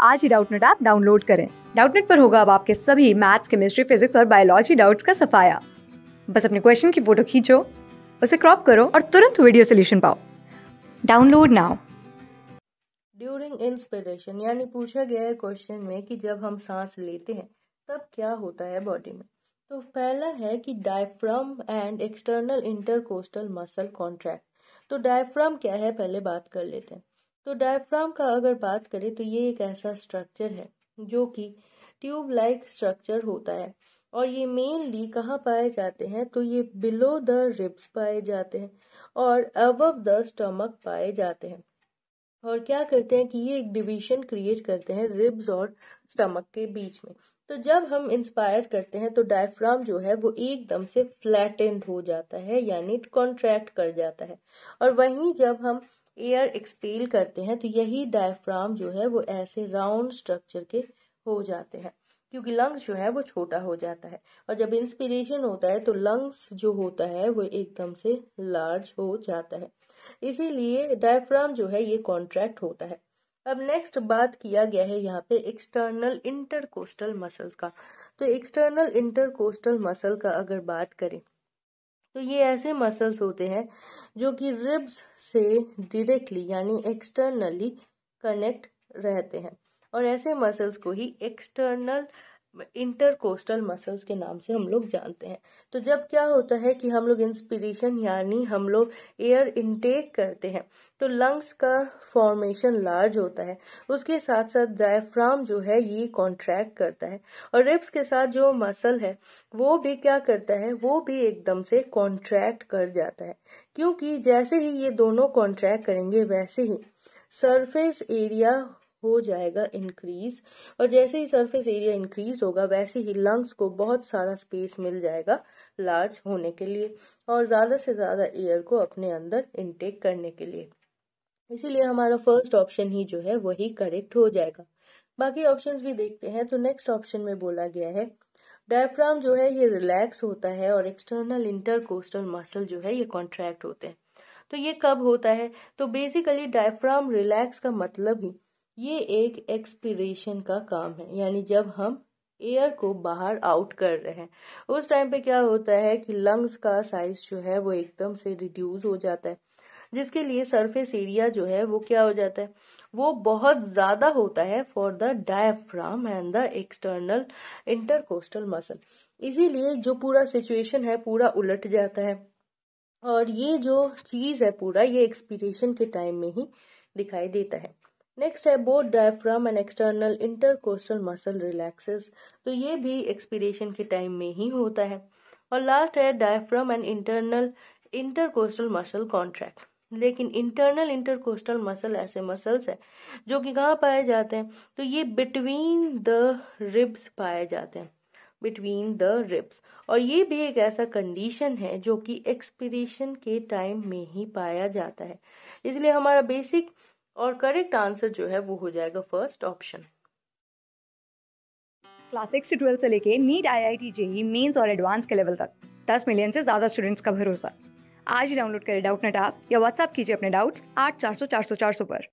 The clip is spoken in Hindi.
आज ही डाउटनेट ऐप डाउनलोड करें। डाउटनेट पर होगा अब आपके सभी मैथ्स, केमिस्ट्री, फिजिक्स और बायोलॉजी डाउट्स का सफाया। बस अपने क्वेश्चन की फोटो खींचो, उसे क्रॉप करो और तुरंत वीडियो सोल्यूशन पाओ। Download now. ड्यूरिंग इंस्पिरेशन यानी पूछा गया है क्वेश्चन में कि जब हम सांस लेते हैं तब क्या होता है बॉडी में। तो पहला है कि diaphragm and external intercostal muscle contract. तो डायफ्राम क्या है पहले बात कर लेते हैं। तो डायफ्राम का अगर बात करें तो ये एक ऐसा स्ट्रक्चर है जो कि ट्यूब लाइक स्ट्रक्चर होता है और ये मेनली कहाँ पाए जाते हैं, तो ये बिलो द रिब्स पाए जाते हैं और अबव द स्टमक पाए जाते हैं। और क्या करते हैं कि ये एक डिवीजन क्रिएट करते हैं रिब्स और स्टमक के बीच में। तो जब हम इंस्पायर करते हैं तो डायफ्राम जो है वो एकदम से फ्लैटेंड हो जाता है यानी कॉन्ट्रैक्ट कर जाता है। और वहीं जब हम एयर एक्सपेल करते हैं तो यही डायफ्राम जो है वो ऐसे राउंड स्ट्रक्चर के हो जाते हैं क्योंकि लंग्स जो है वो छोटा हो जाता है। और जब इंस्पिरेशन होता है तो लंग्स जो होता है वो एकदम से लार्ज हो जाता है, इसीलिए डायफ्राम जो है ये कॉन्ट्रैक्ट होता है। अब नेक्स्ट बात किया गया है यहाँ पे एक्सटर्नल इंटरकोस्टल मसल्स का। तो एक्सटर्नल इंटरकोस्टल मसल का अगर बात करें तो ये ऐसे मसल्स होते हैं जो कि रिब्स से डायरेक्टली यानी एक्सटर्नली कनेक्ट रहते हैं और ऐसे मसल्स को ही एक्सटर्नल इंटरकोस्टल मसल्स के नाम से हम लोग जानते हैं। तो जब क्या होता है कि हम लोग इंस्पिरेशन यानी हम लोग एयर इनटेक करते हैं तो लंग्स का फॉर्मेशन लार्ज होता है, उसके साथ साथ डायफ्राम जो है ये कॉन्ट्रैक्ट करता है और रिब्स के साथ जो मसल है वो भी क्या करता है, वो भी एकदम से कॉन्ट्रैक्ट कर जाता है क्योंकि जैसे ही ये दोनों कॉन्ट्रैक्ट करेंगे वैसे ही सरफेस एरिया हो जाएगा इंक्रीज और जैसे ही सरफेस एरिया इंक्रीज होगा वैसे ही लंग्स को बहुत सारा स्पेस मिल जाएगा लार्ज होने के लिए और ज़्यादा से ज़्यादा एयर को अपने अंदर इनटेक करने के लिए। इसीलिए हमारा फर्स्ट ऑप्शन ही जो है वही करेक्ट हो जाएगा। बाकी ऑप्शंस भी देखते हैं। तो नेक्स्ट ऑप्शन में बोला गया है डायफ्राम जो है ये रिलैक्स होता है और एक्सटर्नल इंटरकोस्टल मसल जो है ये कॉन्ट्रैक्ट होते हैं। तो ये कब होता है, तो बेसिकली डायफ्राम रिलैक्स का मतलब ही ये एक एक्सपिरेशन का काम है यानी जब हम एयर को बाहर आउट कर रहे हैं उस टाइम पे क्या होता है कि लंग्स का साइज जो है वो एकदम से रिड्यूस हो जाता है जिसके लिए सरफेस एरिया जो है वो क्या हो जाता है, वो बहुत ज्यादा होता है for the diaphragm and the external intercostal muscle. इसीलिए जो पूरा सिचुएशन है पूरा उलट जाता है और ये जो चीज है पूरा ये एक्सपीरेशन के टाइम में ही दिखाई देता है। नेक्स्ट है both diaphragm and external intercostal muscle relaxes. तो ये भी एक्सपीरेशन के टाइम में ही होता है। और लास्ट है diaphragm and internal intercostal muscle contract. लेकिन इंटरनल इंटरकोस्टल मसल ऐसे मसल्स है जो कि कहाँ पाए जाते हैं, तो ये बिटवीन द रिब्स पाए जाते हैं, बिटवीन द रिब्स। और ये भी एक ऐसा कंडीशन है जो कि एक्सपीरेशन के टाइम में ही पाया जाता है, इसलिए हमारा बेसिक और करेक्ट आंसर जो है वो हो जाएगा फर्स्ट ऑप्शन। क्लास 6 से 12 से लेके नीट, IIT, JEE मेंस और एडवांस के लेवल तक 10 मिलियन से ज्यादा स्टूडेंट्स का भरोसा। आज ही डाउनलोड करें डाउटनेट ऐप या व्हाट्सएप कीजिए अपने डाउट्स 8400 400 400 पर।